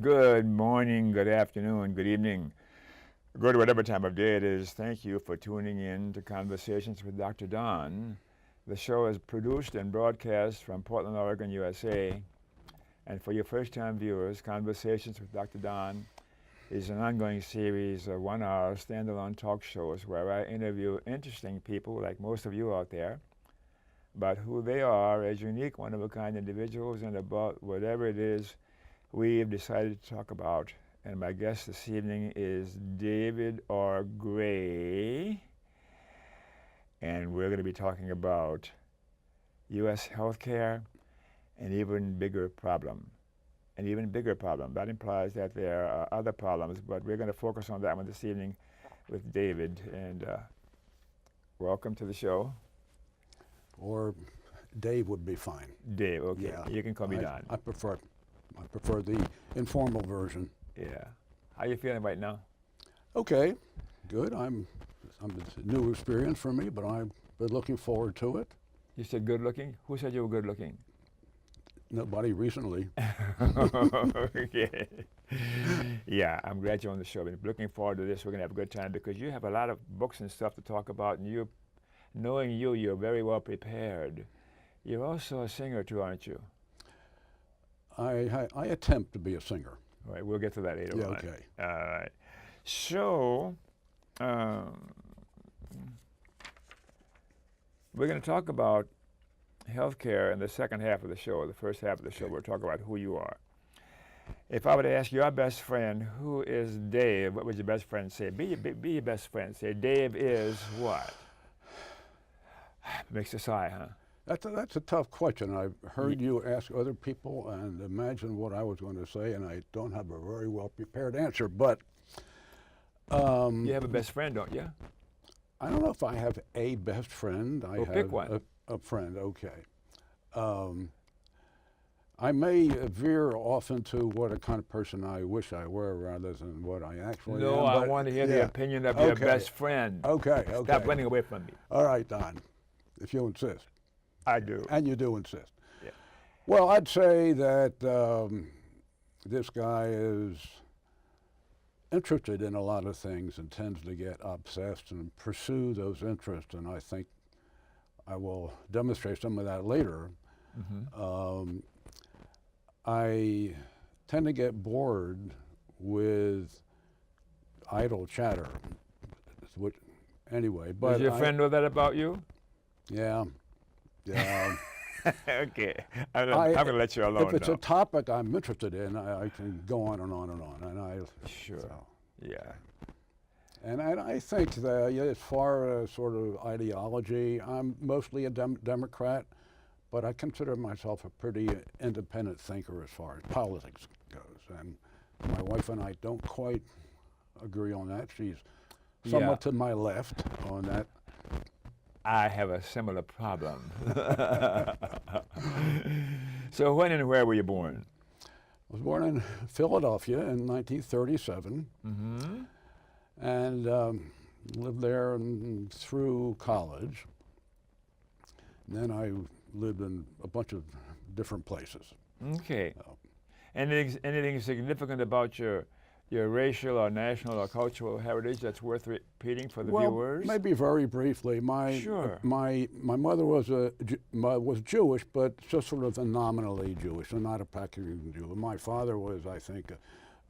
Good morning, good afternoon, good evening, good whatever time of day it is. Thank you for tuning in to Conversations with Dr. Don. The show is produced and broadcast from Portland, Oregon, USA. And for your first-time viewers, Conversations with Dr. Don is an ongoing series of one-hour standalone talk shows where I interview interesting people like most of you out there, but who they are as unique, one-of-a-kind individuals and about whatever it is we've decided to talk about. And my guest this evening is David R. Gray. And we're going to be talking about U.S. healthcare, an even bigger problem. An even bigger problem. That implies that there are other problems, but we're going to focus on that one this evening with David. And welcome to the show. Or Dave would be fine. Dave, okay. Yeah. You can call me Don. I prefer the informal version. Yeah. How you feeling right now? Okay, good. It's a new experience for me, but I've been looking forward to it. You said good looking? Who said you were good looking? Nobody recently. Okay. Yeah, I'm glad you're on the show. I'm looking forward to this. We're going to have a good time because you have a lot of books and stuff to talk about, and knowing you're very well prepared. You're also a singer too, aren't you? I attempt to be a singer. All right, we'll get to that later on. Okay. All right. So, we're going to talk about healthcare in the second half of the show. The first half of the show, we'll talk about who you are. If I were to ask your best friend, who is Dave, what would your best friend say? Be your best friend. Say, Dave is what? Makes a sigh, huh? That's a tough question. I've heard you ask other people and imagine what I was going to say, and I don't have a very well prepared answer. But you have a best friend, don't you? I don't know if I have a best friend. I have pick one. A friend. Okay. I may veer off into what a kind of person I wish I were rather than what I actually am. No, I want to hear the opinion of your best friend. Okay. Stop running away from me. All right, Don, if you insist. I do. And you do insist. Yeah. Well, I'd say that this guy is interested in a lot of things and tends to get obsessed and pursue those interests, and I think I will demonstrate some of that later. Mm-hmm. I tend to get bored with idle chatter. Anyway, but does your friend know that about you? Yeah. Yeah. Okay. I'm going to let you alone. If it's a topic I'm interested in, I can go on and on and on. And sure. So. Yeah. And I think that as far as sort of ideology, I'm mostly a Democrat, but I consider myself a pretty independent thinker as far as politics goes. And my wife and I don't quite agree on that. She's somewhat to my left on that. I have a similar problem. So when and where were you born? I was born in Philadelphia in 1937, and lived there through college. And then I lived in a bunch of different places. Okay. Anything significant about your racial or national or cultural heritage that's worth repeating for the viewers? Maybe very briefly. My mother was Jewish, but just sort of nominally Jewish, and not a practicing Jew. My father was, I think,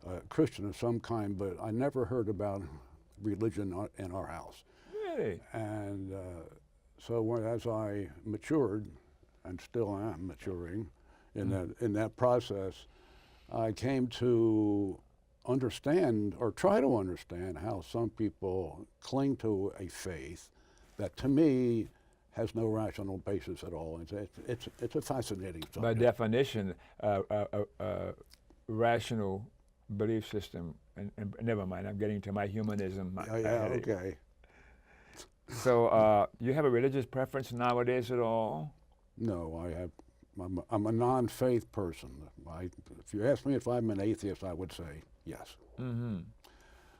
a Christian of some kind, but I never heard about religion in our house. Really? And so as I matured, and still am maturing in that process, I came to understand or try to understand how some people cling to a faith that to me has no rational basis at all. It's a fascinating subject. By definition, rational belief system, and never mind, I'm getting to my humanism. Okay. So you have a religious preference nowadays at all? No, I'm a non-faith person. If you ask me if I'm an atheist, I would say yes. Mm-hmm.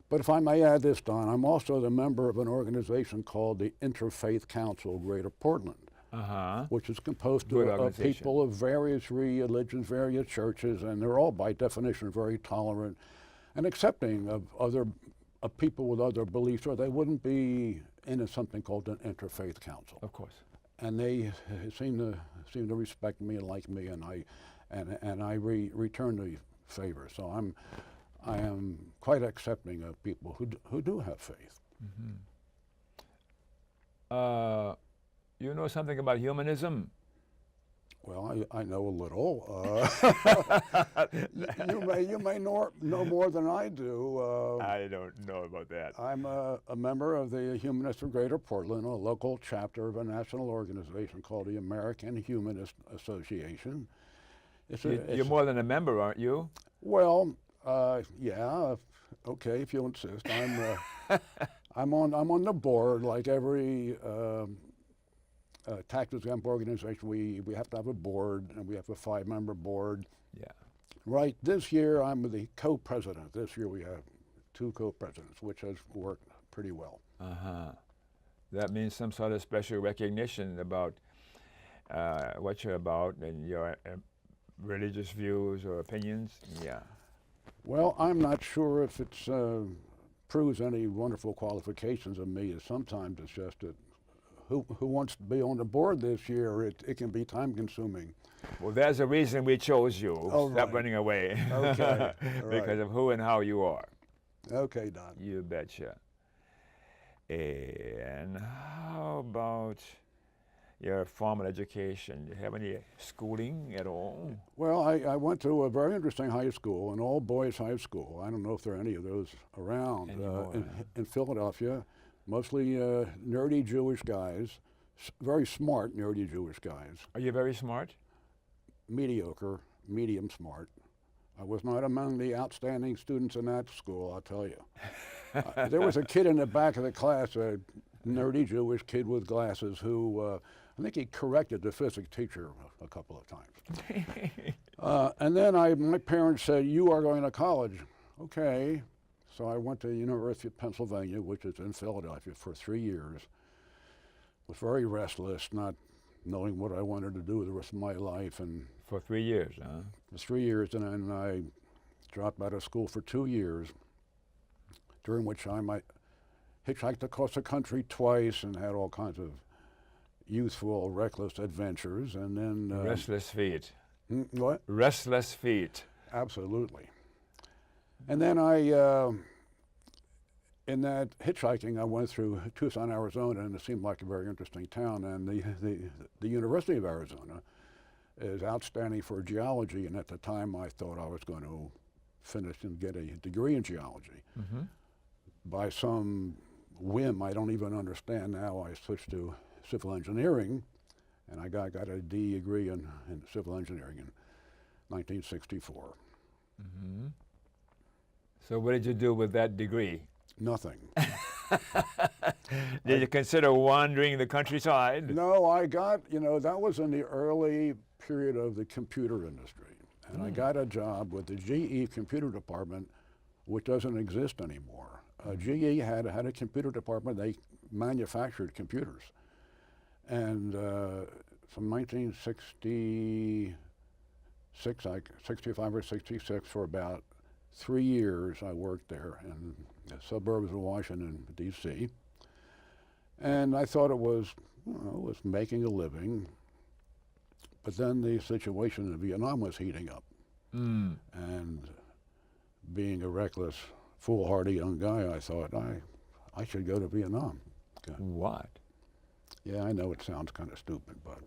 But if I may add this, Don, I'm also the member of an organization called the Interfaith Council of Greater Portland. Uh-huh. which is composed Good of organization. people of various religions, various churches, and they're all by definition very tolerant and accepting of people with other beliefs, or they wouldn't be in something called an interfaith council. Of course. And they seem to respect me and like me, and I return the favor. So I am quite accepting of people who do have faith. You know something about humanism? Well, I know a little. You may know more than I do. I don't know about that. I'm a member of the Humanist of Greater Portland, a local chapter of a national organization called the American Humanist Association. You're more than a member, aren't you? Well, yeah, okay, if you insist. I'm on the board like every tax-exempt organization. We have to have a board, and we have a 5-member board. Yeah. Right, this year I'm the co-president. This year we have 2 co-presidents, which has worked pretty well. Uh-huh. That means some sort of special recognition about what you're about and your religious views or opinions. Yeah. Well, I'm not sure if it proves any wonderful qualifications of me. Sometimes it's just that who wants to be on the board this year, it can be time-consuming. Well, there's a reason we chose you. Oh, Stop right. running away. Okay. Because of who and how you are. Okay, Don. You betcha. And how about your formal education? Do you have any schooling at all? Well, I went to a very interesting high school, an all-boys high school. I don't know if there are any of those around in Philadelphia. Mostly nerdy Jewish guys, very smart nerdy Jewish guys. Are you very smart? Mediocre, medium smart. I was not among the outstanding students in that school, I'll tell you. There was a kid in the back of the class, a nerdy Jewish kid with glasses who, I think he corrected the physics teacher a couple of times. And then my parents said, "You are going to college." Okay. So I went to the University of Pennsylvania, which is in Philadelphia, for 3 years. Was very restless, not knowing what I wanted to do the rest of my life. And For 3 years, huh? for 3 years, and then I dropped out of school for 2 years, during which time I hitchhiked across the country twice and had all kinds of youthful, reckless adventures. And then Restless feet. What? Restless feet. Absolutely. And then in that hitchhiking, I went through Tucson, Arizona, and it seemed like a very interesting town. And the University of Arizona is outstanding for geology, and at the time I thought I was going to finish and get a degree in geology. Mm-hmm. By some whim I don't even understand now, I switched to civil engineering, and I got a D degree in civil engineering in 1964. Mm-hmm. So what did you do with that degree? Nothing. Did you consider wandering the countryside? No, I got, that was in the early period of the computer industry. And I got a job with the GE computer department, which doesn't exist anymore. GE had a computer department. They manufactured computers. And from 1966, 65 or 66, for about 3 years, I worked there in the suburbs of Washington, D.C. And I thought it was making a living. But then the situation in Vietnam was heating up. Mm. And being a reckless, foolhardy young guy, I thought I should go to Vietnam. What? Yeah, I know it sounds kind of stupid, but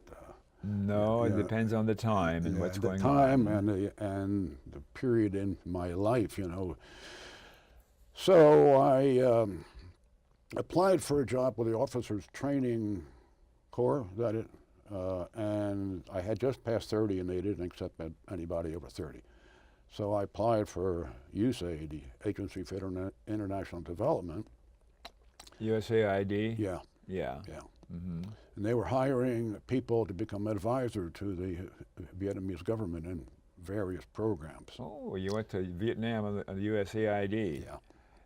no, it depends on the time and what's going on. The time and the period in my life, So I applied for a job with the Officers Training Corps, and I had just passed 30, and they didn't accept anybody over 30. So I applied for USAID, the Agency for International Development. USAID? Yeah. Yeah. Yeah. Mm-hmm. And they were hiring people to become advisor to the Vietnamese government in various programs. Oh, you went to Vietnam on the USAID? Yeah.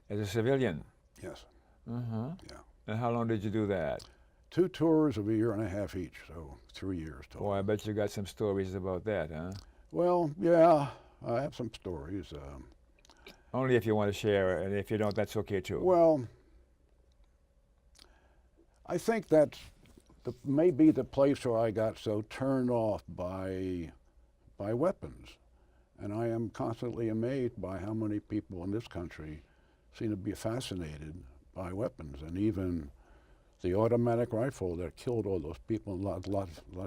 As a civilian? Yes. Uh-huh. Yeah. And how long did you do that? 2 tours of a year and a half each, so 3 years total. Boy, I bet you got some stories about that, huh? Well, yeah, I have some stories. Only if you want to share, and if you don't, that's okay too. Well, I think that's maybe the place where I got so turned off by weapons. And I am constantly amazed by how many people in this country seem to be fascinated by weapons, and even the automatic rifle that killed all those people in Las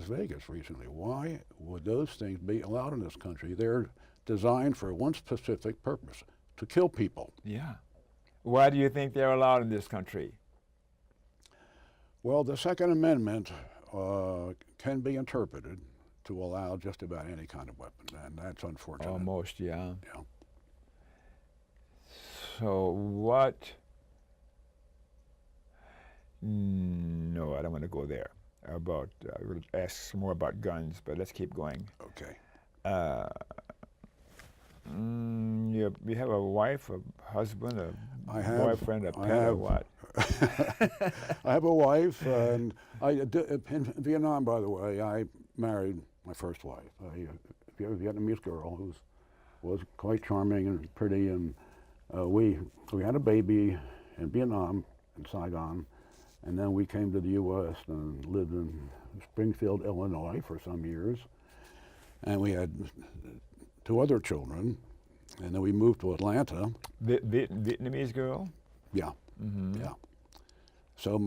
Vegas recently. Why would those things be allowed in this country? They're designed for one specific purpose, to kill people. Yeah. Why do you think they're allowed in this country? Well, the Second Amendment can be interpreted to allow just about any kind of weapon, and that's unfortunate. Almost, yeah. Yeah. So what? No, I don't want to go there. We'll ask some more about guns, but let's keep going. Okay. You have a wife, a husband, a boyfriend, a pet, or what? I have a wife, and in Vietnam, by the way, I married my first wife, a Vietnamese girl who was quite charming and pretty, and we had a baby in Vietnam, in Saigon, and then we came to the U.S. and lived in Springfield, Illinois for some years, and we had 2 other children, and then we moved to Atlanta. Vietnamese girl? Yeah, Mm-hmm. yeah. So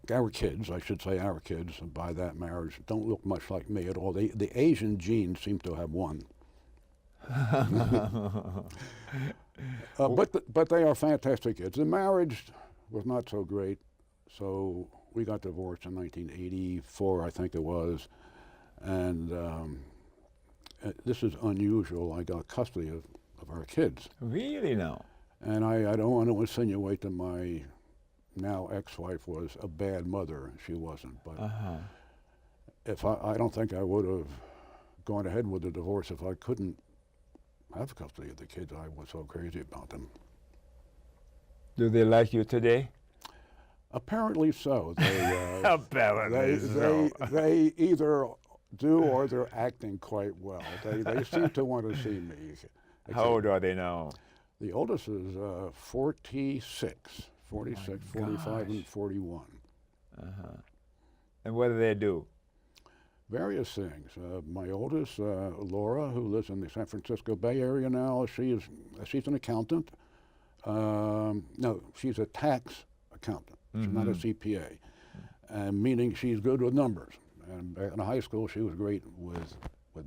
our kids, I should say our kids, by that marriage, don't look much like me at all. The Asian genes seem to have won. But they are fantastic kids. The marriage was not so great, so we got divorced in 1984, I think it was, and this is unusual. I got custody of our kids. Really now? And I don't want to insinuate that my now ex-wife was a bad mother. She wasn't, but if I don't think I would have gone ahead with the divorce if I couldn't have custody of the kids. I was so crazy about them. Do they like you today? Apparently so. They, Apparently so. They either do or they're acting quite well. They seem to want to see me. How old are they now? The oldest is 46, 45, and 41. And what do they do? Various things. My oldest, Laura, who lives in the San Francisco Bay Area now, she's an accountant. No, she's a tax accountant. She's not a CPA, meaning she's good with numbers. And back in high school, she was great with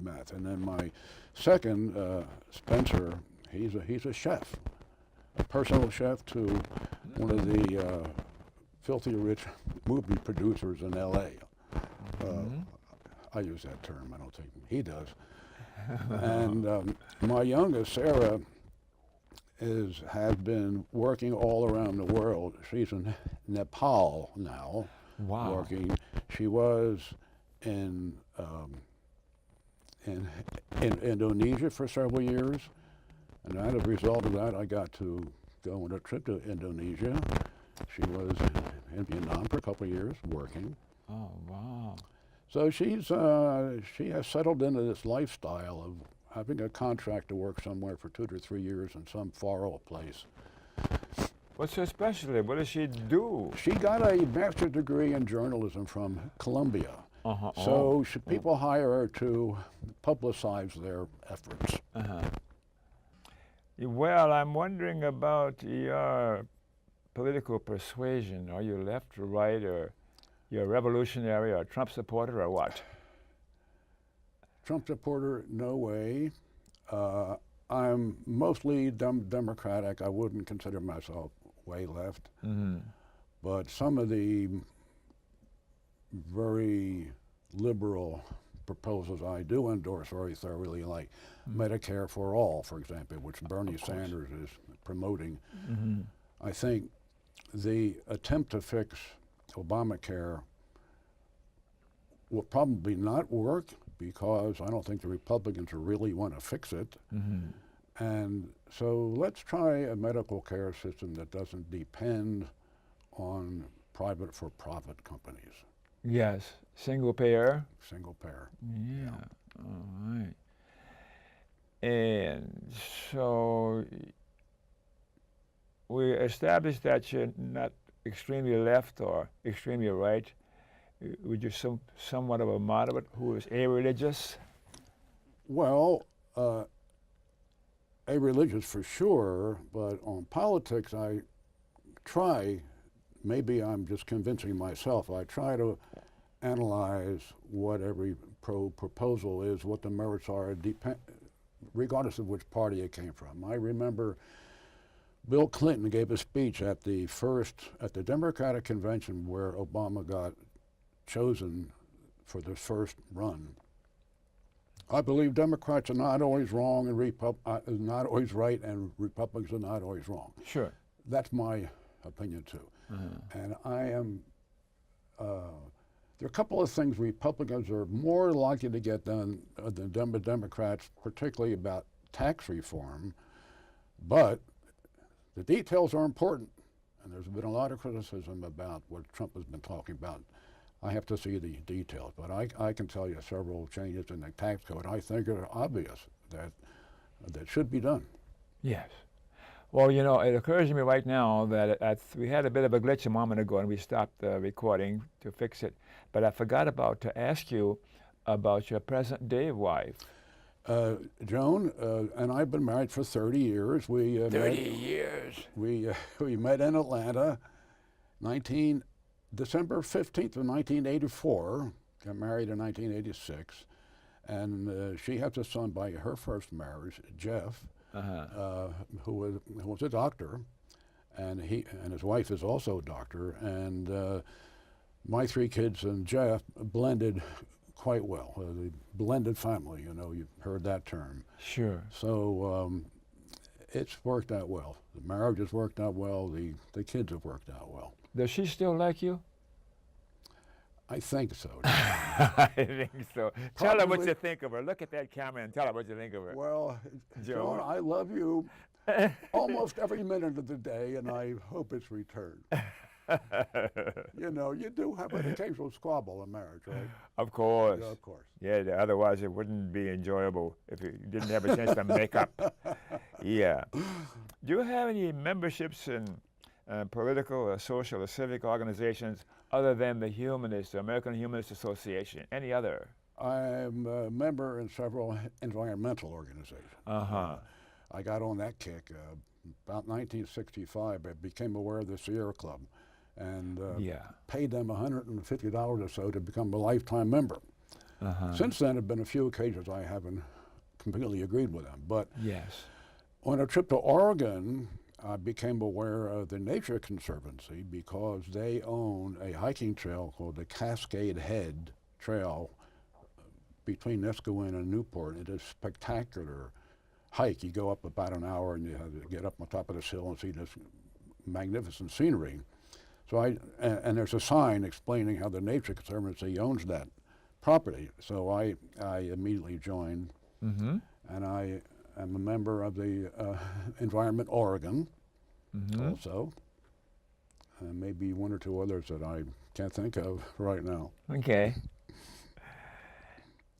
math. And then my second, Spencer, he's a chef, a personal chef to one of the filthy rich movie producers in L.A. I use that term. I don't think he does. And my youngest, Sarah, has been working all around the world. She's in Nepal now. Wow. Working. She was in Indonesia for several years, and as a result of that, I got to go on a trip to Indonesia. She was in Vietnam for a couple of years working. Oh, wow. So she has settled into this lifestyle of having a contract to work somewhere for 2 to 3 years in some far off place. What's her specialty? What does she do? She got a master's degree in journalism from Columbia. So people hire her to publicize their efforts. Well, I'm wondering about your political persuasion. Are you left or right, or you're a revolutionary or a Trump supporter, or what? Trump supporter, no way. I'm mostly Democratic. I wouldn't consider myself way left. But some of the very liberal proposals I do endorse very thoroughly, like Medicare for All, for example, which Bernie Sanders is promoting. I think the attempt to fix Obamacare will probably not work because I don't think the Republicans really want to fix it. And so let's try a medical care system that doesn't depend on private for-profit companies, Yes. Single payer. single payer. Yeah. All right. And so we established that you're not extremely left or extremely right. Would you somewhat of a moderate who is a-religious? Well, a-religious for sure, but on politics I try, maybe I'm just convincing myself, I try to analyze what every proposal is, what the merits are, regardless of which party it came from. I remember Bill Clinton gave a speech at the Democratic convention where Obama got chosen for the first run. I believe Democrats are not always wrong and not always right, and Republicans are not always wrong. Sure. That's my opinion too. And I am. There are a couple of things Republicans are more likely to get done than Democrats, particularly about tax reform, but the details are important, and there's been a lot of criticism about what Trump has been talking about. I have to see the details, but I can tell you several changes in the tax code I think are obvious that should be done. Yes. Well, you know, it occurs to me right now that we had a bit of a glitch a moment ago and we stopped the recording to fix it, but I forgot to ask you about your present-day wife. Joan and I've been married for 30 years. 30 years. We met in Atlanta, December 15th of 1984, got married in 1986, and she has a son by her first marriage, Jeff, who was a doctor, and his wife is also a doctor, and my three kids and Jeff blended quite well. The blended family, you know, you've heard that term. Sure. So it's worked out well. The marriage has worked out well. The kids have worked out well. Does she still like you? I think so. I think so. Tell her what you think of her. Look at that camera and tell her what you think of her. Well, Joan, Joan, I love you almost every minute of the day, and I hope it's returned. You know, you do have an occasional squabble in marriage, right? Of course. Yeah, of course. Yeah, otherwise it wouldn't be enjoyable if you didn't have a chance to make up. Yeah. Do you have any memberships in political or social or civic organizations other than the Humanist, the American Humanist Association? Any other? I'm a member in several environmental organizations. I got on that kick about 1965. I became aware of the Sierra Club and paid them $150 or so to become a lifetime member. Since then, there have been a few occasions I haven't completely agreed with them. But on a trip to Oregon, I became aware of the Nature Conservancy because they own a hiking trail called the Cascade Head Trail between Niskawin and Newport. It is a spectacular hike. You go up about an hour and you have to get up on top of this hill and see this magnificent scenery. So and there's a sign explaining how the Nature Conservancy owns that property. So I immediately joined, and I am a member of the Environment Oregon also, and maybe one or two others that I can't think of right now. Okay.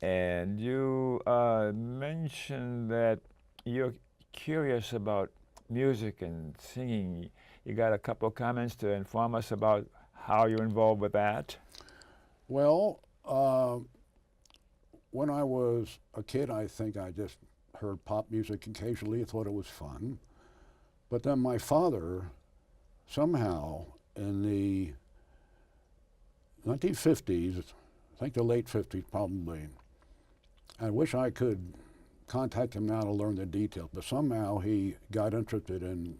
And you mentioned that you're curious about music and singing. You got a couple of comments to inform us about how you're involved with that? Well, when I was a kid, I think I just heard pop music occasionally. I thought it was fun. But then my father, somehow in the 1950s, I think the late 50s probably, I wish I could contact him now to learn the details, but somehow he got interested in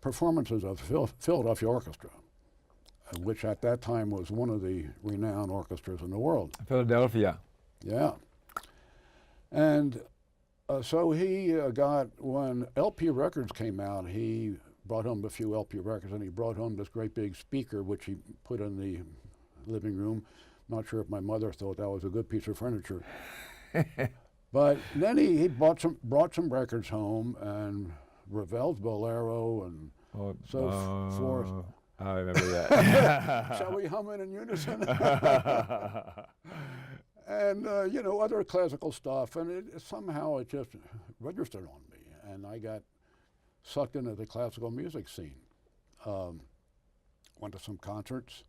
performances of Philadelphia Orchestra, which at that time was one of the renowned orchestras in the world. Philadelphia. Yeah. And so he got, when LP records came out, he brought home a few LP records, and he brought home this great big speaker, which he put in the living room. Not sure if my mother thought that was a good piece of furniture. But then he brought some records home, and Ravel's Bolero and so forth. I remember that. Shall we hum it in unison? And, other classical stuff. And somehow it just registered on me. And I got sucked into the classical music scene. Went to some concerts.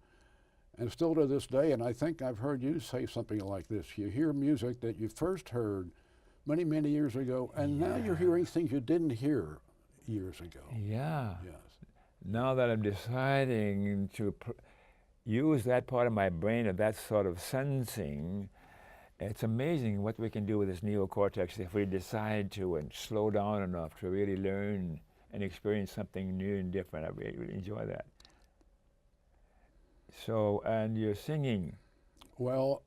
And still to this day, and I think I've heard you say something like this, you hear music that you first heard many, many years ago, and now you're hearing things you didn't hear years ago. Yeah. Yes. Now that I'm deciding to use that part of my brain of that sort of sensing, it's amazing what we can do with this neocortex if we decide to and slow down enough to really learn and experience something new and different. I really enjoy that. So, and you're singing. Well,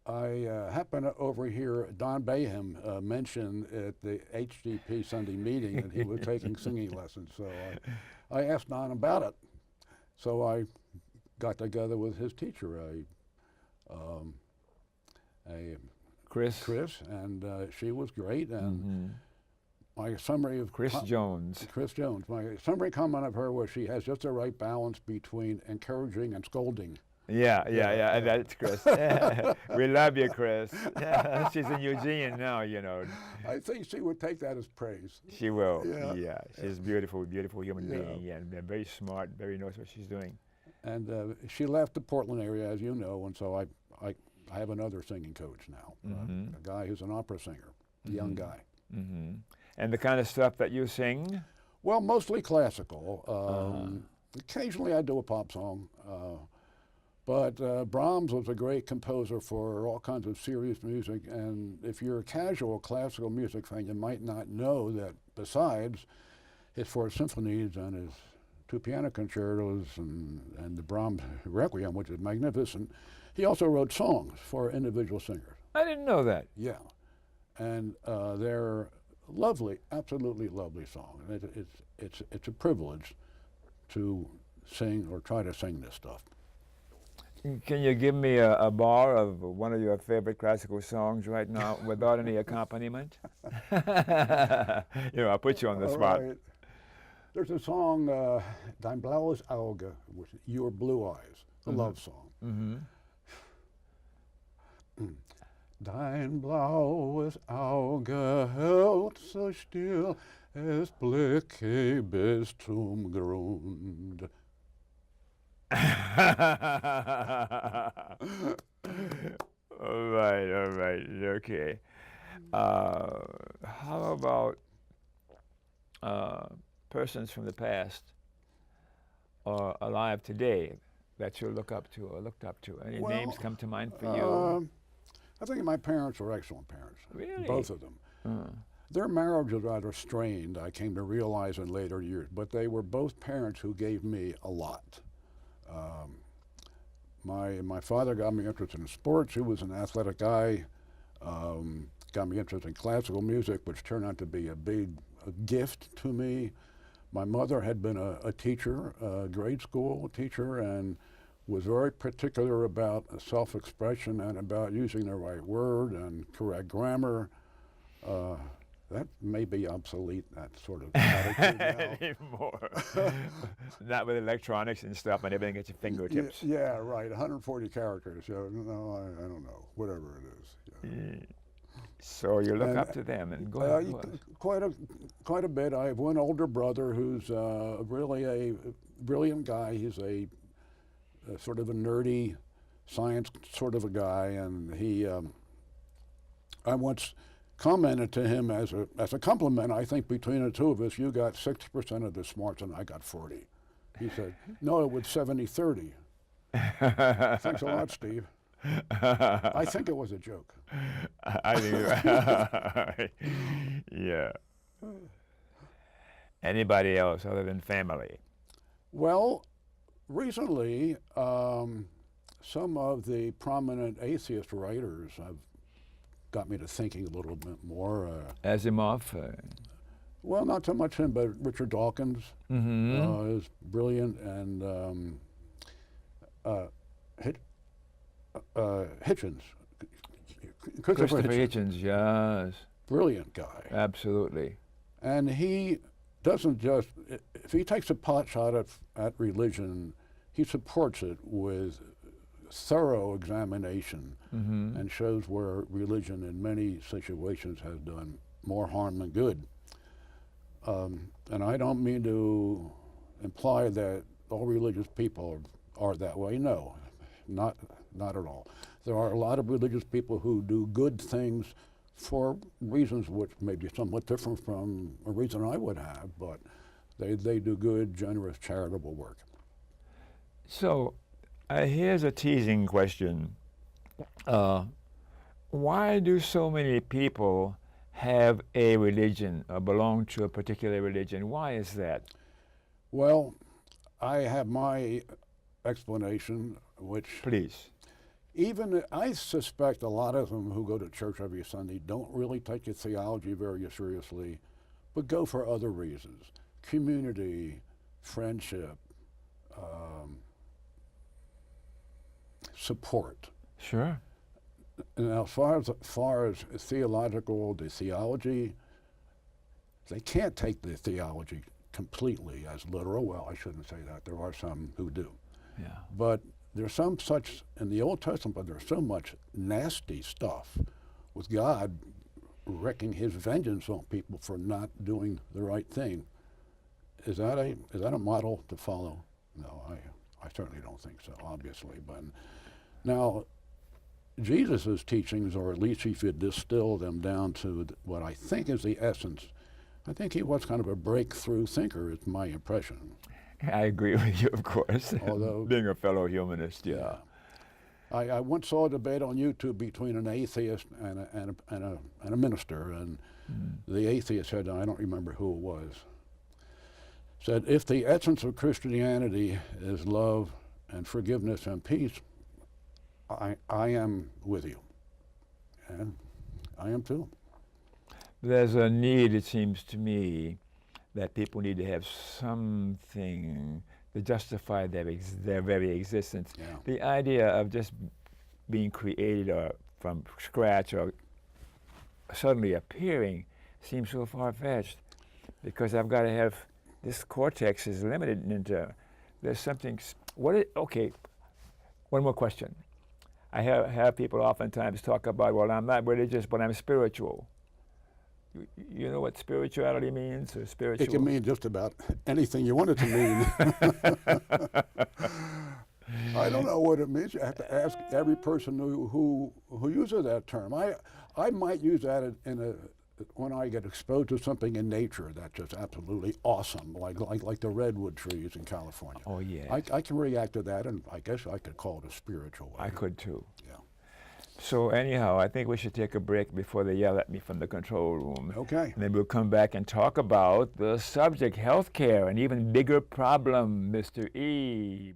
I happen to overhear Don Baham mention at the HDP Sunday meeting that he was taking singing lessons. So I asked Don about it. So I got together with his teacher, Chris, and she was great. And my summary of Chris Jones. My summary comment of her was she has just the right balance between encouraging and scolding. Yeah, that's Chris. We love you, Chris. She's in Eugene now, I think she would take that as praise. She will. Yeah. She's a beautiful, beautiful human being. Yeah, and very smart, very knows what she's doing. And she left the Portland area, as you know, and so I have another singing coach now, a guy who's an opera singer, a young guy. And the kind of stuff that you sing? Well, mostly classical. Occasionally I do a pop song. But Brahms was a great composer for all kinds of serious music, and if you're a casual classical music fan, you might not know that besides his 4 symphonies and his 2 piano concertos and the Brahms Requiem, which is magnificent, he also wrote songs for individual singers. I didn't know that. Yeah, and they're lovely, absolutely lovely songs. It's a privilege to sing or try to sing this stuff. Can you give me a bar of one of your favorite classical songs right now without any accompaniment? I'll put you on the spot. Right. There's a song, Dein blaues Auge, which is Your Blue Eyes, a love song. Dein blaues Auge hält so still, es blicke bis zum Grund. All right, okay. How about persons from the past or alive today that you look up to or looked up to? Any names come to mind for you? I think my parents were excellent parents. Really? Both of them. Their marriage was rather strained, I came to realize in later years, but they were both parents who gave me a lot. My father got me interested in sports. He was an athletic guy. Got me interested in classical music, which turned out to be a big gift to me. My mother had been a teacher, a grade school teacher, and was very particular about self-expression and about using the right word and correct grammar. That may be obsolete, that sort of attitude now. Anymore. Not with electronics and stuff and everything at your fingertips. Yeah, right, 140 characters. So, no, I don't know, whatever it is. Yeah. So you look up to them and go ahead. Quite a bit. I have one older brother who's really a brilliant guy. He's a sort of a nerdy science sort of a guy, and I once commented to him as a compliment, I think between the two of us, you got 60% of the smarts and I got 40. He said, no, it was 70-30. Thanks a lot, Steve. I think it was a joke. I think yeah. Anybody else other than family? Well, recently, some of the prominent atheist writers have got me to thinking a little bit more. Asimov? Well, not so much him, but Richard Dawkins is brilliant, and Hitchens. Christopher Hitchens, yes. Brilliant guy. Absolutely. And he doesn't just, if he takes a pot shot at religion, he supports it with thorough examination and shows where religion in many situations has done more harm than good. And I don't mean to imply that all religious people are that way. No, not at all. There are a lot of religious people who do good things for reasons which may be somewhat different from a reason I would have, but they do good, generous, charitable work. So here's a teasing question. Why do so many people have a religion or belong to a particular religion? Why is that? Well, I have my explanation, which Please. even I suspect a lot of them who go to church every Sunday don't really take your theology very seriously, but go for other reasons: community, friendship, support. Sure. Now, as far as theological, the theology, they can't take the theology completely as literal. Well, I shouldn't say that. There are some who do. Yeah. But there's some such, in the Old Testament, but there's so much nasty stuff with God wreaking his vengeance on people for not doing the right thing. Is that a model to follow? No, I certainly don't think so, obviously. But now, Jesus' teachings, or at least if you distill them down to what I think is the essence, I think he was kind of a breakthrough thinker, is my impression. I agree with you, of course. Although, being a fellow humanist, yeah. I once saw a debate on YouTube between an atheist and a minister, and the atheist said, I don't remember who it was, said, if the essence of Christianity is love and forgiveness and peace, I am with you. And I am too. There's a need, it seems to me, that people need to have something to justify their very existence. Yeah. The idea of just being created or from scratch or suddenly appearing seems so far-fetched, because I've got to have, this cortex is limited into, there's something, okay, one more question. I have people oftentimes talk about, well, I'm not religious, but I'm spiritual. You know what spirituality means, or spiritual? It can mean just about anything you want it to mean. I don't know what it means. You have to ask every person who uses that term. I might use that when I get exposed to something in nature that's just absolutely awesome, like the redwood trees in California. Oh, yeah. I can react to that, and I guess I could call it a spiritual way. I could too. Yeah. So anyhow, I think we should take a break before they yell at me from the control room. Okay. And then we'll come back and talk about the subject, healthcare, an even bigger problem, Mr. E.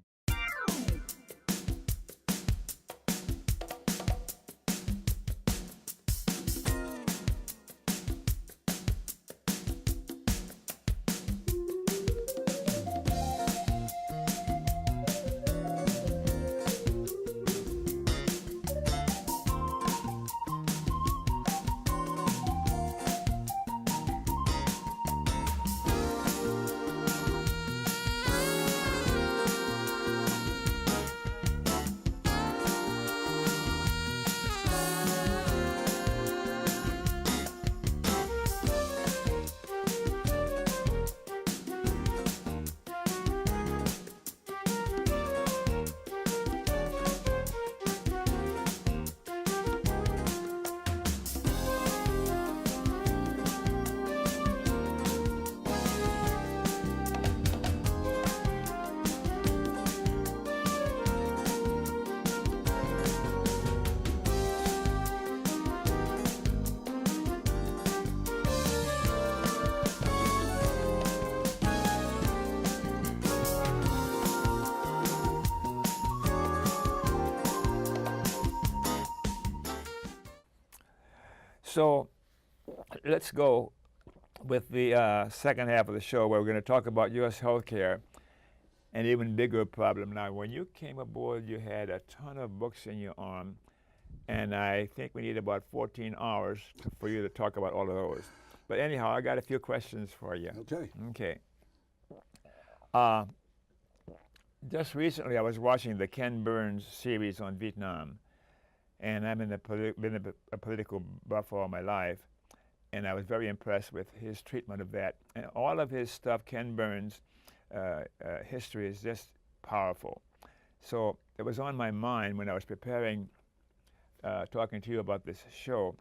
So let's go with the second half of the show, where we're going to talk about U.S. healthcare, an even bigger problem. Now, when you came aboard, you had a ton of books in your arm, and I think we need about 14 hours for you to talk about all of those. But anyhow, I got a few questions for you. Okay. Okay. Just recently, I was watching the Ken Burns series on Vietnam, and I've been a political buff all my life, and I was very impressed with his treatment of that. And all of his stuff, Ken Burns' history is just powerful. So it was on my mind when I was preparing, talking to you about this show,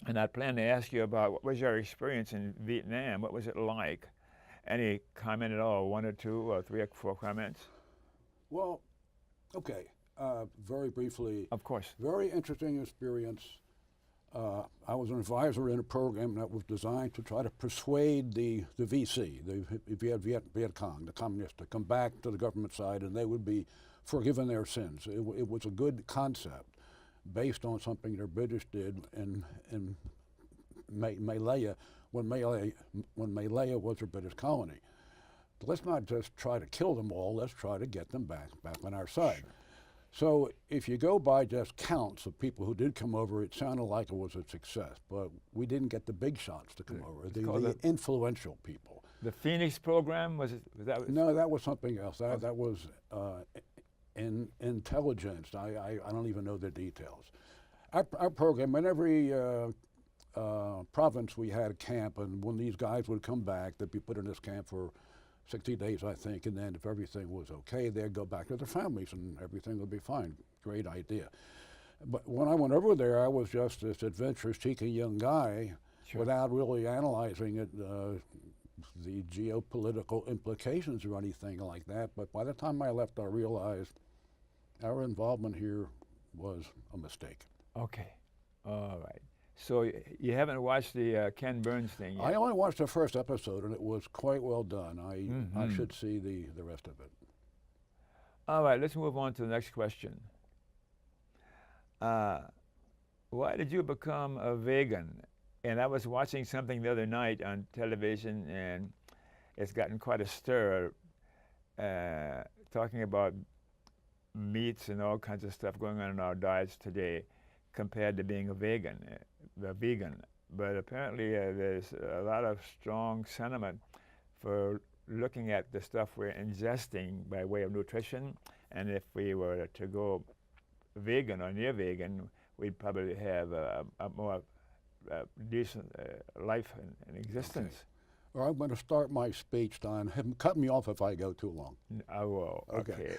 and I planned to ask you about what was your experience in Vietnam? What was it like? Any comment at all? One or two or three or four comments? Well, okay. Very briefly. Of course. Very interesting experience. I was an advisor in a program that was designed to try to persuade the VC, the Viet Cong, the communists, to come back to the government side, and they would be forgiven their sins. It was a good concept based on something the British did in Malaya when Malaya was a British colony. But let's not just try to kill them all. Let's try to get them back on our side. Sure. So if you go by just counts of people who did come over, it sounded like it was a success. But we didn't get the big shots to come over, the influential people. The Phoenix program, was that? No, that was something else. That was in intelligence. I don't even know the details. Our program, in every province we had a camp, and when these guys would come back, they'd be put in this camp for 60 days, I think, and then if everything was okay, they'd go back to their families and everything would be fine. Great idea. But when I went over there, I was just this adventure-seeking young guy. Sure. Without really analyzing it, the geopolitical implications or anything like that. But by the time I left, I realized our involvement here was a mistake. Okay. All right. So you haven't watched the Ken Burns thing yet? I only watched the first episode, and it was quite well done. I should see the rest of it. All right, let's move on to the next question. Why did you become a vegan? And I was watching something the other night on television, and it's gotten quite a stir, talking about meats and all kinds of stuff going on in our diets today compared to being a vegan. But apparently there's a lot of strong sentiment for looking at the stuff we're ingesting by way of nutrition, and if we were to go vegan or near vegan, we'd probably have a more decent life and existence. Okay. Well, I'm going to start my speech, Don. Cut me off if I go too long. I will. Okay.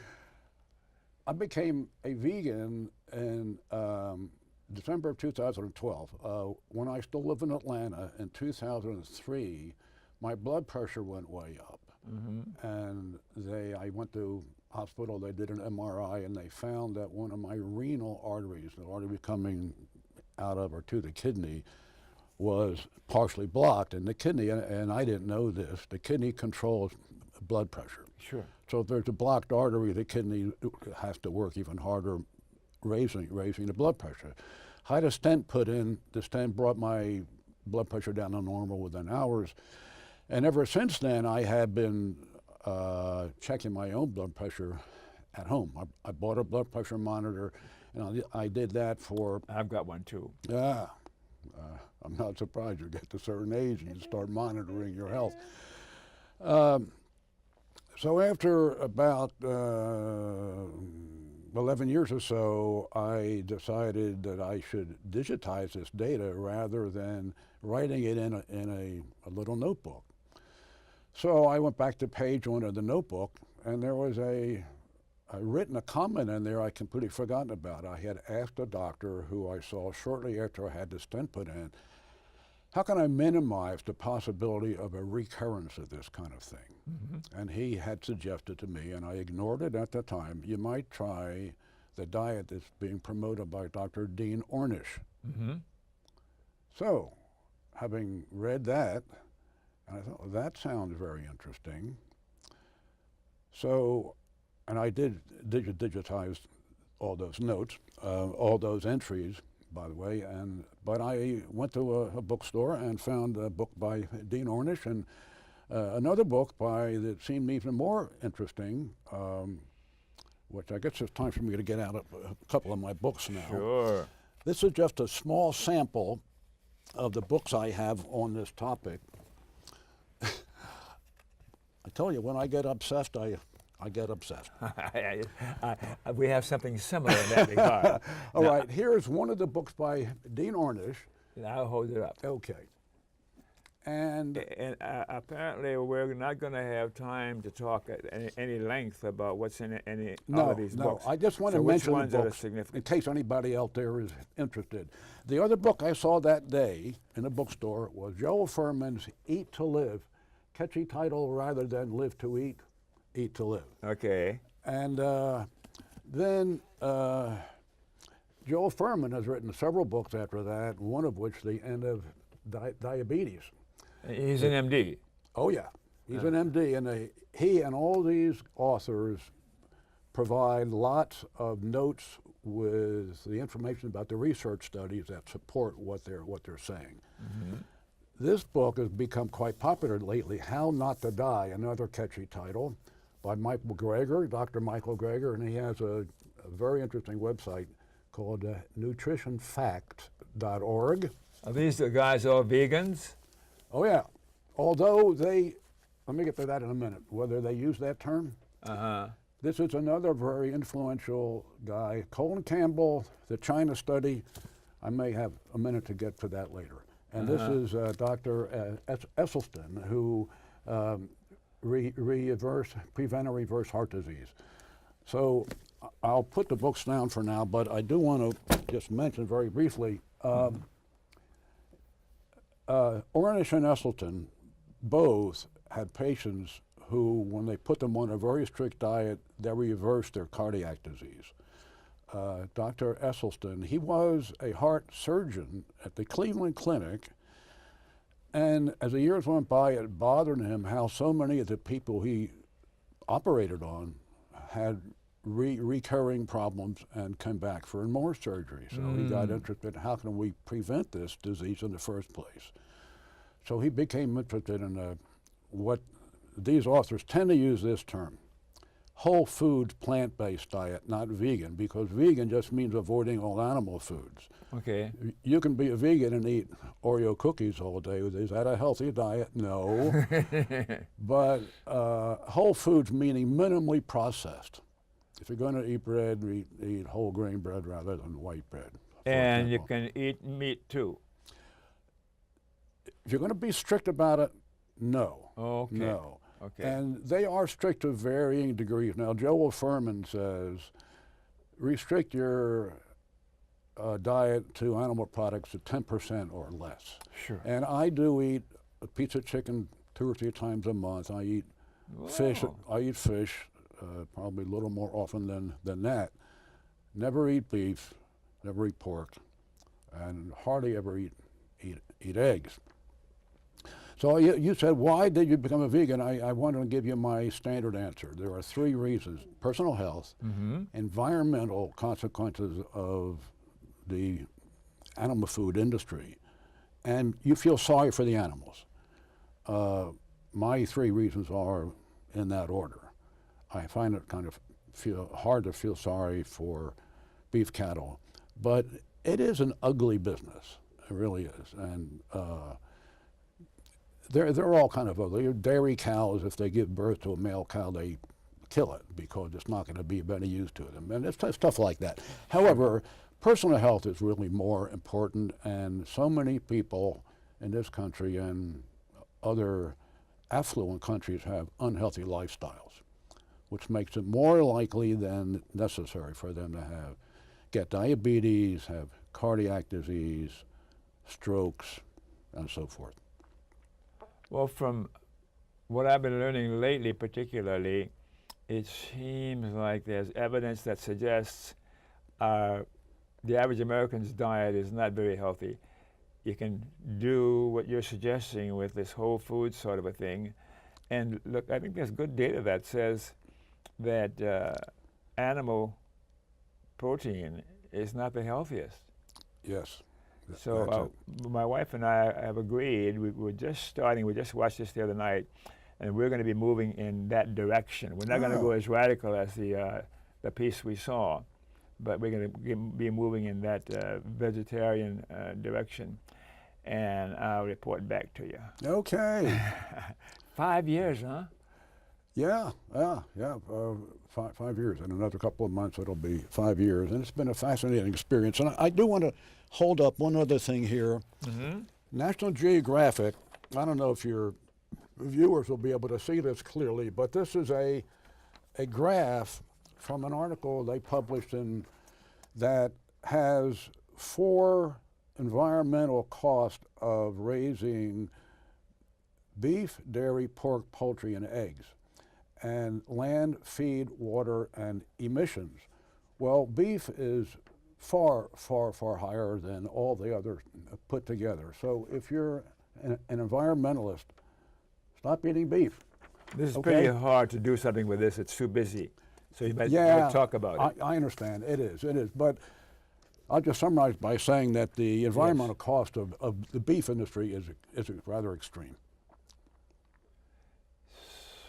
I became a vegan in December of 2012. When I still lived in Atlanta in 2003, my blood pressure went way up. And I went to hospital, they did an MRI, and they found that one of my renal arteries, the artery coming out of or to the kidney, was partially blocked. And the kidney, and I didn't know this, the kidney controls blood pressure. Sure. So if there's a blocked artery, the kidney has to work even harder raising the blood pressure. I had a stent put in. The stent brought my blood pressure down to normal within hours. And ever since then, I have been checking my own blood pressure at home. I bought a blood pressure monitor, and I did that for... I've got one too. Yeah. I'm not surprised you get to a certain age and you start monitoring your health. So after about 11 years or so, I decided that I should digitize this data rather than writing it in a little notebook. So I went back to page 1 of the notebook, and there was I written a comment in there I completely forgotten about. I had asked a doctor who I saw shortly after I had the stent put in, how can I minimize the possibility of a recurrence of this kind of thing? And he had suggested to me, and I ignored it at the time, you might try the diet that's being promoted by Dr. Dean Ornish. So, having read that, I thought, well, that sounds very interesting. So, and I did digitize all those notes, all those entries, by the way, but I went to a bookstore and found a book by Dean Ornish and another book that seemed even more interesting, which I guess it's time for me to get out a couple of my books now. Sure. This is just a small sample of the books I have on this topic. I tell you, when I get obsessed, I get obsessed. We have something similar in that regard. All right, here's one of the books by Dean Ornish. I'll hold it up. Okay. And apparently, we're not going to have time to talk at any length about what's in all of these books. I just want to mention the books in case anybody out there is interested. The other book I saw that day in the bookstore was Joel Furman's Eat to Live, catchy title rather than Live to Eat, Eat to Live. Okay. And then Joel Furman has written several books after that, one of which, The End of Diabetes. He's an MD. Oh yeah, he's an MD, and he and all these authors provide lots of notes with the information about the research studies that support what they're saying. Mm-hmm. This book has become quite popular lately. How Not to Die, another catchy title, by Michael Greger, Dr. Michael Greger, and he has a very interesting website called nutritionfacts.org. Are these the guys all vegans? Oh yeah, although let me get to that in a minute, whether they use that term. Uh-huh. This is another very influential guy, Colin Campbell, the China study. I may have a minute to get to that later. And this is Dr. Esselstyn, who prevent or reverse heart disease. So I'll put the books down for now, but I do want to just mention very briefly, Ornish and Esselstyn both had patients who, when they put them on a very strict diet, they reversed their cardiac disease. Dr. Esselstyn, he was a heart surgeon at the Cleveland Clinic, and as the years went by, it bothered him how so many of the people he operated on had recurring problems and came back for more surgery. So he got interested in how can we prevent this disease in the first place. So he became interested in what these authors tend to use this term, whole foods, plant-based diet, not vegan, because vegan just means avoiding all animal foods. Okay. You can be a vegan and eat Oreo cookies all day. Is that a healthy diet? No. But whole foods meaning minimally processed. If you're going to eat bread, eat whole grain bread rather than white bread. And you can eat meat too. If you're going to be strict about it, no. Okay. No. Okay. And they are strict to varying degrees. Now, Joel Furman says, restrict your diet to animal products to 10% or less. Sure. And I do eat a piece of chicken 2 or 3 times a month. I eat fish. I eat fish probably a little more often than that. Never eat beef, never eat pork, and hardly ever eat eggs. So you said, why did you become a vegan? I wanted to give you my standard answer. There are 3 reasons: personal health, environmental consequences of the animal food industry, and you feel sorry for the animals. My 3 reasons are in that order. I find it kind of hard to feel sorry for beef cattle, but it is an ugly business. It really is, and they're all kind of ugly. Dairy cows, if they give birth to a male cow, they kill it because it's not going to be of any use to them, and it's stuff like that. However, personal health is really more important, and so many people in this country and other affluent countries have unhealthy lifestyles, which makes it more likely than necessary for them to get diabetes, have cardiac disease, strokes, and so forth. Well, from what I've been learning lately particularly, it seems like there's evidence that suggests the average American's diet is not very healthy. You can do what you're suggesting with this whole food sort of a thing. And look, I think there's good data that says that animal protein is not the healthiest. Yes. So my wife and I have agreed, we just watched this the other night, and we're going to be moving in that direction. We're not going to go as radical as the piece we saw, but we're going to be moving in that vegetarian direction. and I'll report back to you. Okay. 5 years, huh? Yeah. 5 years. In another couple of months, it'll be 5 years. And it's been a fascinating experience. And I do want to hold up one other thing here. Mm-hmm. National Geographic, I don't know if your viewers will be able to see this clearly, but this is a graph from an article they published in that has 4 environmental costs of raising beef, dairy, pork, poultry, and eggs, and land, feed, water, and emissions. Well, beef is far, far, far higher than all the others put together. So if you're an environmentalist, stop eating beef. This is Okay. pretty hard to do something with this. It's too busy. So you better talk about it. I understand. It is. But I'll just summarize by saying that the environmental cost of the beef industry is rather extreme.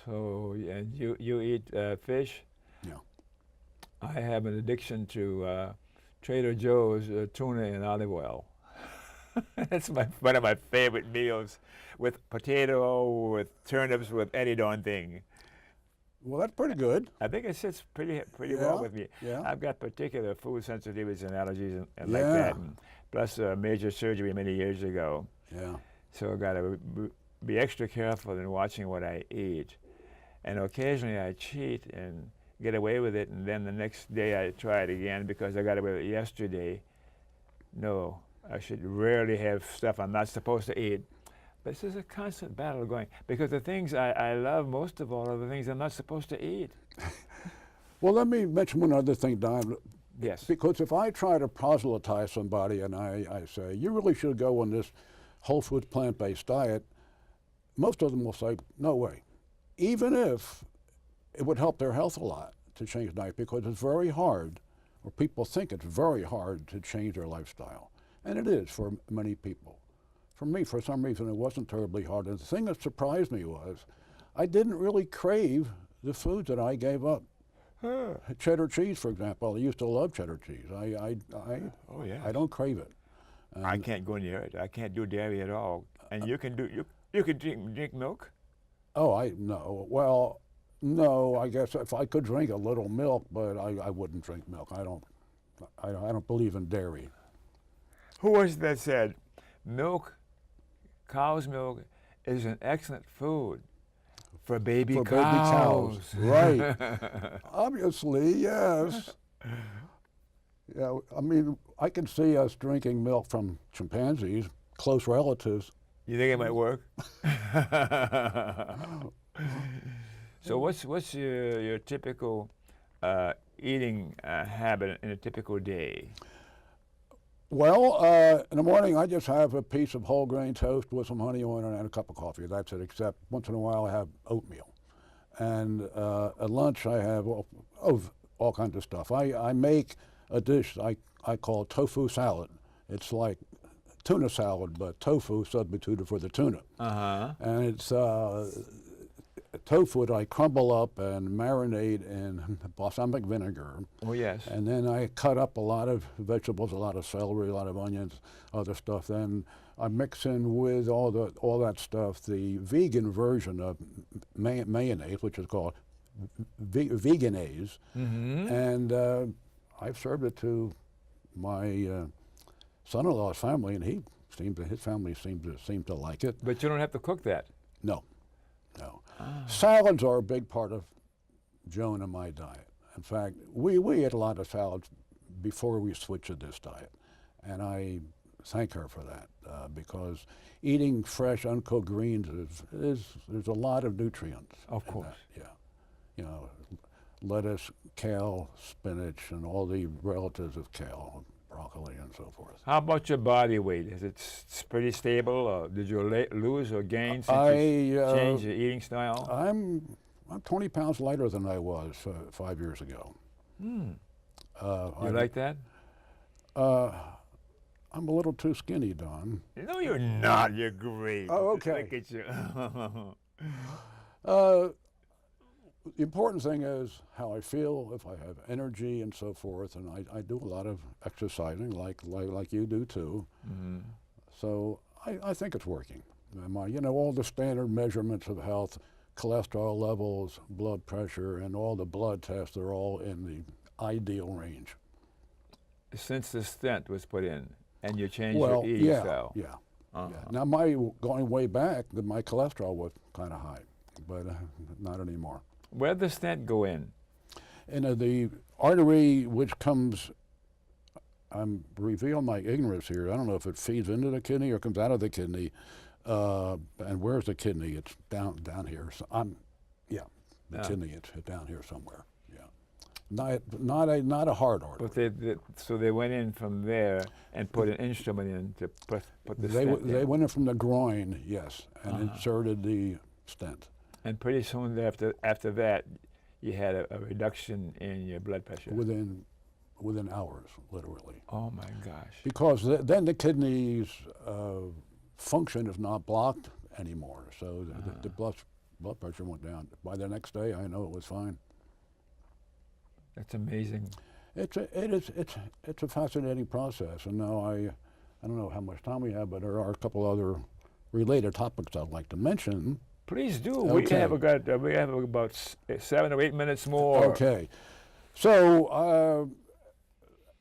So, and you eat fish? Yeah. I have an addiction to Trader Joe's tuna and olive oil. That's one of my favorite meals, with potato, with turnips, with any darn thing. Well, that's pretty good. I think it sits pretty well with me. Yeah. I've got particular food sensitivities and allergies and Yeah. like that, and plus major surgery many years ago. Yeah. So I've got to be extra careful in watching what I eat. And occasionally I cheat and get away with it, and then the next day I try it again because I got away with it yesterday. No, I should rarely have stuff I'm not supposed to eat. But this is a constant battle going, because the things I love most of all are the things I'm not supposed to eat. Well, let me mention one other thing, Don. Yes. Because if I try to proselytize somebody and I say, you really should go on this whole foods plant-based diet, most of them will say, no way. Even if it would help their health a lot to change diet, because it's very hard, or people think it's very hard to change their lifestyle. And it is for many people. For me, for some reason, it wasn't terribly hard. And the thing that surprised me was I didn't really crave the foods that I gave up. Cheddar cheese, for example. I used to love cheddar cheese. Oh, yeah. I don't crave it. I can't go near it. I can't do dairy at all. And you can drink milk? Oh, no. Well, no. I guess if I could drink a little milk, but I wouldn't drink milk. I don't believe in dairy. Who was it that said milk, cow's milk, is an excellent food for baby cows? Right. Obviously, yes. Yeah, I mean, I can see us drinking milk from chimpanzees, close relatives. You think it might work? So what's your typical eating habit in a typical day? Well, in the morning I just have a piece of whole grain toast with some honey on it and a cup of coffee. That's it, except once in a while I have oatmeal. And at lunch I have all kinds of stuff. I make a dish I call tofu salad. It's like tuna salad, but tofu substituted for the tuna. Uh-huh. And it's tofu that I crumble up and marinate in balsamic vinegar. Oh, yes. And then I cut up a lot of vegetables, a lot of celery, a lot of onions, other stuff. Then I mix in with all that stuff the vegan version of mayonnaise, which is called veganese. Mm-hmm. And I've served it to my son-in-law's family, and his family seemed to like it. But you don't have to cook that. No. Salads are a big part of Joan and my diet. In fact, we ate a lot of salads before we switched to this diet, and I thank her for that because eating fresh, uncooked greens there's a lot of nutrients. Of course. Yeah, lettuce, kale, spinach, and all the relatives of kale, broccoli, and so forth. How about your body weight? Is it pretty stable, or did you lose or gain since you changed your eating style? I'm 20 pounds lighter than I was 5 years ago. You like that? I'm a little too skinny, Don. No, you're not. You're great. Oh, okay. Look at you. The important thing is how I feel, if I have energy and so forth, and I do a lot of exercising like you do too. Mm-hmm. So I think it's working. You know, all the standard measurements of health, cholesterol levels, blood pressure, and all the blood tests are all in the ideal range. Since the stent was put in and you changed Well, your yeah, cell. yeah. Uh-huh. Yeah. Now, going way back, my cholesterol was kind of high, but not anymore. Where did the stent go in? And the artery which comes, I'm revealing my ignorance here. I don't know if it feeds into the kidney or comes out of the kidney. And where's the kidney? It's down here. So the kidney. It's down here somewhere. Yeah, not a heart artery. But so they went in from there and put an instrument in to put the stent in. They went in from the groin, yes, and inserted the stent. And pretty soon after that, you had a reduction in your blood pressure. Within hours, literally. Oh my gosh. Because then the kidney's function is not blocked anymore, so the blood pressure went down. By the next day, I know it was fine. That's amazing. It's a fascinating process, and now I don't know how much time we have, but there are a couple other related topics I'd like to mention. Please do. Okay. We have about 7 or 8 minutes more. Okay, so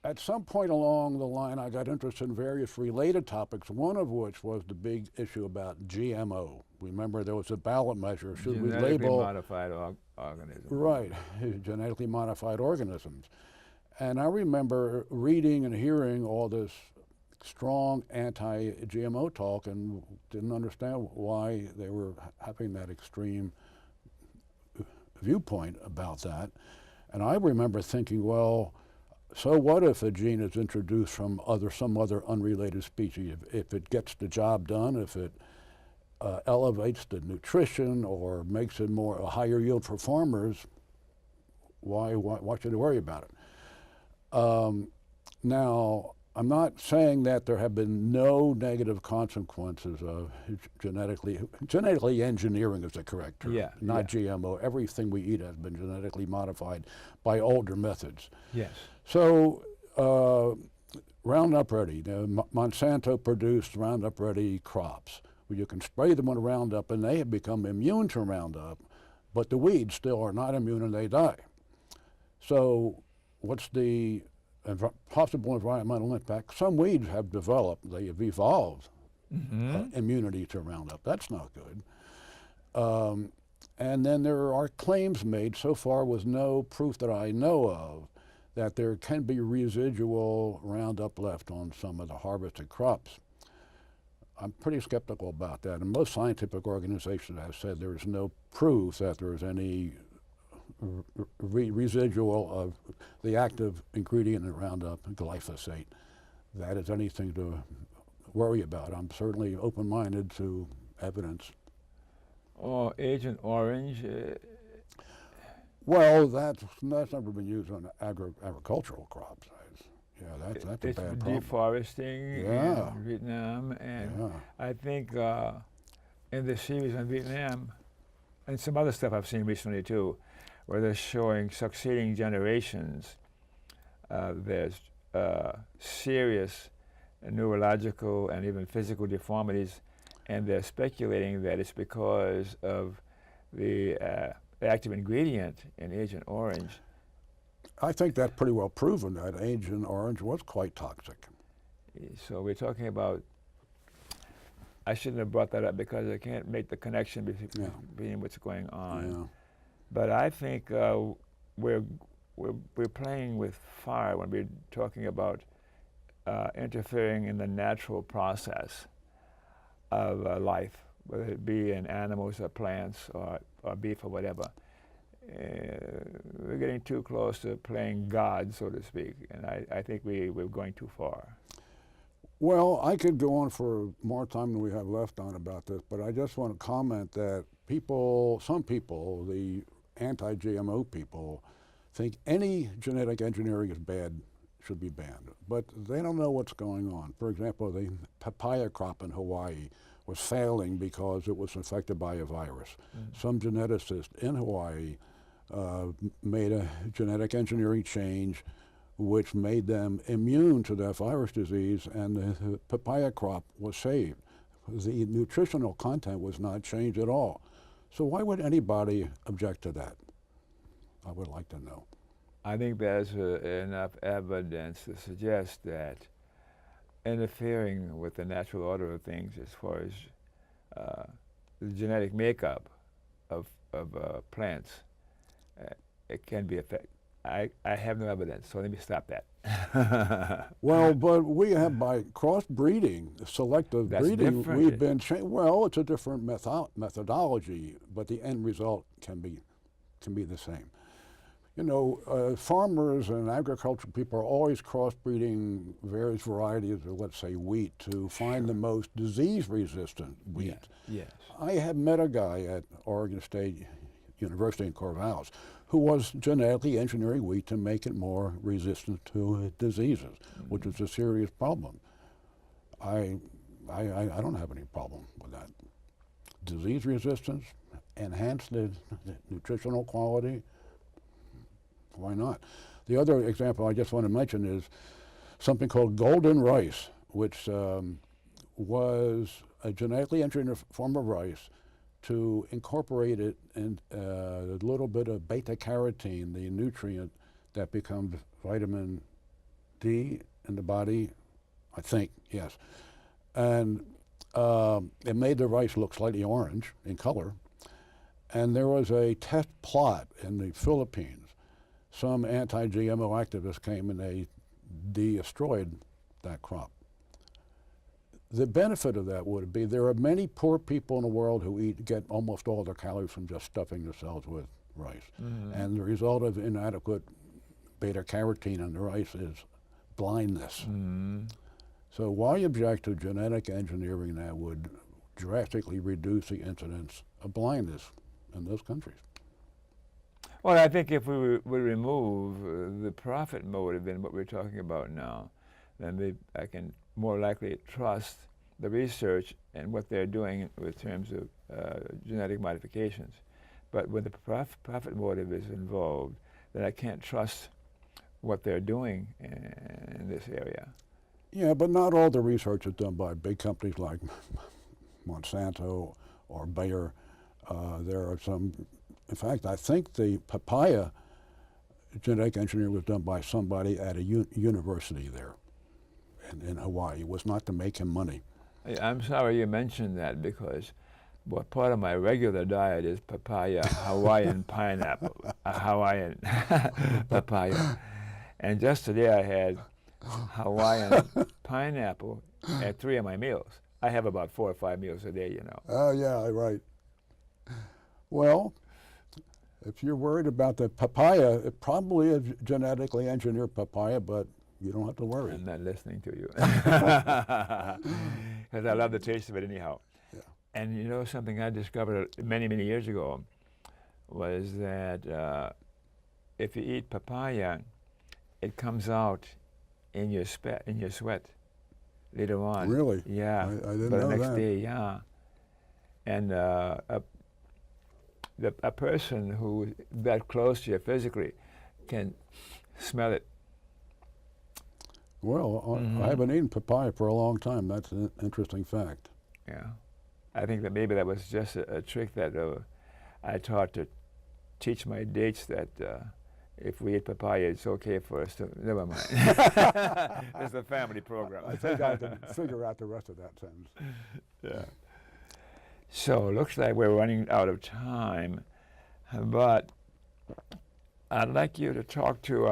at some point along the line, I got interested in various related topics, one of which was the big issue about GMO. Remember, there was a ballot measure. Should we Genetically label... modified organisms. Right, genetically modified organisms. And I remember reading and hearing all this strong anti-GMO talk and didn't understand why they were having that extreme viewpoint about that. And I remember thinking, well, so what if a gene is introduced from some other unrelated species? If it gets the job done, if it elevates the nutrition or makes it a higher yield for farmers, why should they worry about it? Now, I'm not saying that there have been no negative consequences of genetically engineering is the correct term, not GMO. Everything we eat has been genetically modified by older methods. Yes. So Roundup Ready, Monsanto produced Roundup Ready crops. You can spray them with Roundup and they have become immune to Roundup, but the weeds still are not immune and they die. So what's the possible environmental impact? Some weeds have developed, they have evolved immunity to Roundup. That's not good. And then there are claims made, so far with no proof that I know of, that there can be residual Roundup left on some of the harvested crops. I'm pretty skeptical about that, and most scientific organizations have said there is no proof that there is any residual of the active ingredient in Roundup, glyphosate, that is anything to worry about. I'm certainly open-minded to evidence. Oh, Agent Orange. Well, that's never been used on agricultural crops. Yeah, that's a bad problem. Deforesting in Vietnam, and I think in the series on Vietnam, and some other stuff I've seen recently too, where they're showing succeeding generations, there's serious neurological and even physical deformities, and they're speculating that it's because of the active ingredient in Agent Orange. I think that's pretty well proven that Agent Orange was quite toxic. So we're talking about, I shouldn't have brought that up because I can't make the connection between what's going on. Yeah. But I think we're playing with fire when we're talking about interfering in the natural process of life, whether it be in animals or plants or beef or whatever. We're getting too close to playing God, so to speak, and I think we're going too far. Well, I could go on for more time than we have left on about this, but I just want to comment that some people, the anti-GMO people, think any genetic engineering is bad, should be banned, but they don't know what's going on. For example, the papaya crop in Hawaii was failing because it was infected by a virus. Some geneticist in Hawaii made a genetic engineering change which made them immune to that virus disease, and the papaya crop was saved. The nutritional content was not changed at all. So why would anybody object to that? I would like to know. I think there's enough evidence to suggest that interfering with the natural order of things as far as the genetic makeup of plants, it can be affected. I have no evidence, so let me stop that. Well, but we have, by crossbreeding, selective That's breeding, different. we've been well, it's a different methodology, but the end result can be the same. You know, farmers and agricultural people are always crossbreeding various varieties of, let's say, wheat to find the most disease-resistant wheat. Yes. I have met a guy at Oregon State University in Corvallis who was genetically engineering wheat to make it more resistant to diseases, which is a serious problem. I don't have any problem with that. Disease resistance, enhance the nutritional quality, why not? The other example I just want to mention is something called golden rice, which was a genetically engineered form of rice to incorporate it in a little bit of beta-carotene, the nutrient that becomes vitamin D in the body, I think, yes. And it made the rice look slightly orange in color. And there was a test plot in the Philippines. Some anti-GMO activists came and they destroyed that crop. The benefit of that would be there are many poor people in the world who get almost all their calories from just stuffing themselves with rice. And the result of inadequate beta-carotene in the rice is blindness. So why object to genetic engineering that would drastically reduce the incidence of blindness in those countries? Well, I think if we would remove the profit motive in what we're talking about now, then I can more likely trust the research and what they're doing with terms of genetic modifications. But when the profit motive is involved, then I can't trust what they're doing in this area. Yeah, but not all the research is done by big companies like Monsanto or Bayer. There are some, in fact, I think the papaya genetic engineering was done by somebody at a university there in Hawaii. It was not to make him money. I'm sorry you mentioned that because what part of my regular diet is papaya, Hawaiian pineapple, Hawaiian papaya. And just today I had Hawaiian pineapple at 3 of my meals. I have about 4 or 5 meals a day, you know. Oh, yeah, right. Well, if you're worried about the papaya, it probably is genetically engineered papaya, but you don't have to worry. I'm not listening to you. Because I love the taste of it anyhow. Yeah. And you know something I discovered many, many years ago was that if you eat papaya, it comes out in your sweat later on. Really? Yeah. I didn't but know the next that. day, yeah. And a person who that close to you physically can smell it. Well, I haven't eaten papaya for a long time. That's an interesting fact. Yeah. I think that maybe that was just a trick that I taught to teach my dates that if we eat papaya, it's okay for us to, never mind. It's a family program. I think I can figure out the rest of that sentence. Yeah. So looks like we're running out of time, but I'd like you to talk to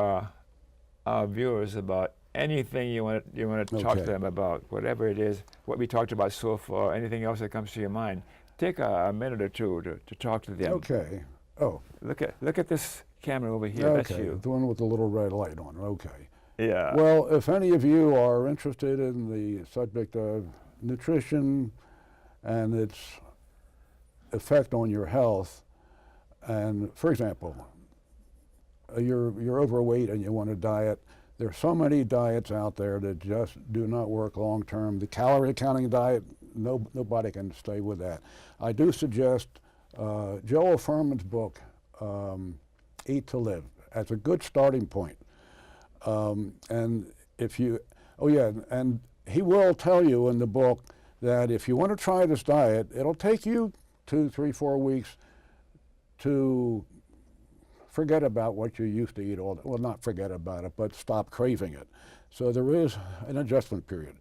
our viewers about anything you want to talk to them about, whatever it is, what we talked about so far, anything else that comes to your mind. Take a minute or two to talk to them. Okay. Oh. Look at this camera over here. Okay. That's you. The one with the little red light on. Okay. Yeah. Well, if any of you are interested in the subject of nutrition and its effect on your health, and for example, you're overweight and you want to diet, there are so many diets out there that just do not work long term. The calorie counting diet, nobody can stay with that. I do suggest Joel Furman's book, Eat to Live, as a good starting point. And if you, and he will tell you in the book that if you want to try this diet, it'll take you 2, 3, 4 weeks to forget about what you used to eat all day. Well, not forget about it, but stop craving it. So there is an adjustment period,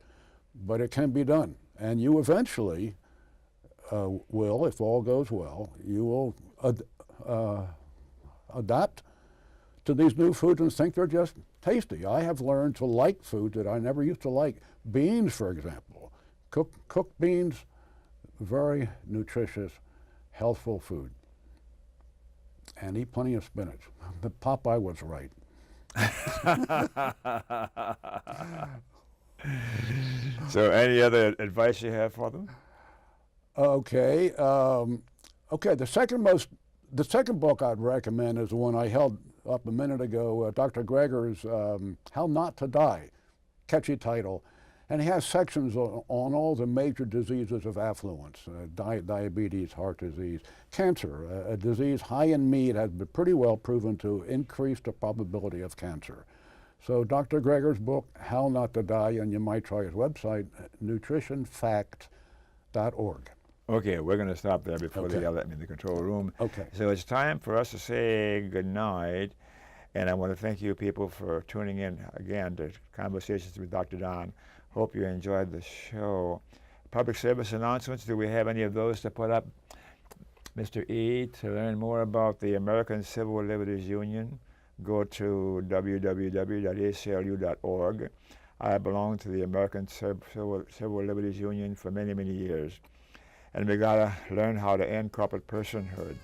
but it can be done. And you eventually will, if all goes well, you will adapt to these new foods and think they're just tasty. I have learned to like foods that I never used to like. Beans, for example. Cooked beans, very nutritious, healthful food. And eat plenty of spinach. But Popeye was right. So any other advice you have for them? Okay. Okay, the second book I'd recommend is the one I held up a minute ago, Dr. Greger's How Not to Die, catchy title. And he has sections on all the major diseases of affluence, diabetes, heart disease, cancer, a disease high in meat has been pretty well proven to increase the probability of cancer. So Dr. Greger's book, How Not to Die, and you might try his website, nutritionfact.org. Okay, we're going to stop there before Okay. they yell at me in the control room. Okay. So it's time for us to say good night. And I want to thank you people for tuning in again to Conversations with Dr. Don. Hope you enjoyed the show. Public service announcements, do we have any of those to put up? Mr. E, to learn more about the American Civil Liberties Union, go to www.aclu.org. I belonged to the American Civil Liberties Union for many, many years. And we gotta learn how to end corporate personhood.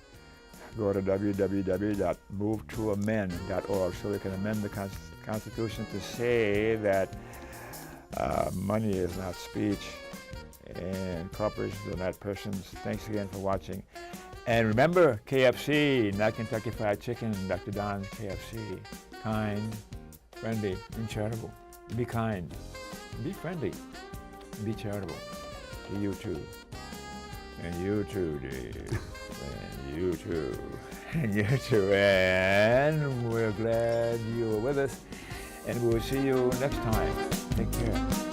Go to www.movetoamend.org so we can amend the Constitution to say that money is not speech and corporations are not persons. Thanks again for watching. And remember, KFC, not Kentucky Fried Chicken, Dr. Don's KFC. Kind, friendly, and charitable. Be kind, be friendly, be charitable. To you too. And you too, Dave. And you too. And you too. And we're glad you were with us. And we'll see you next time. Take care.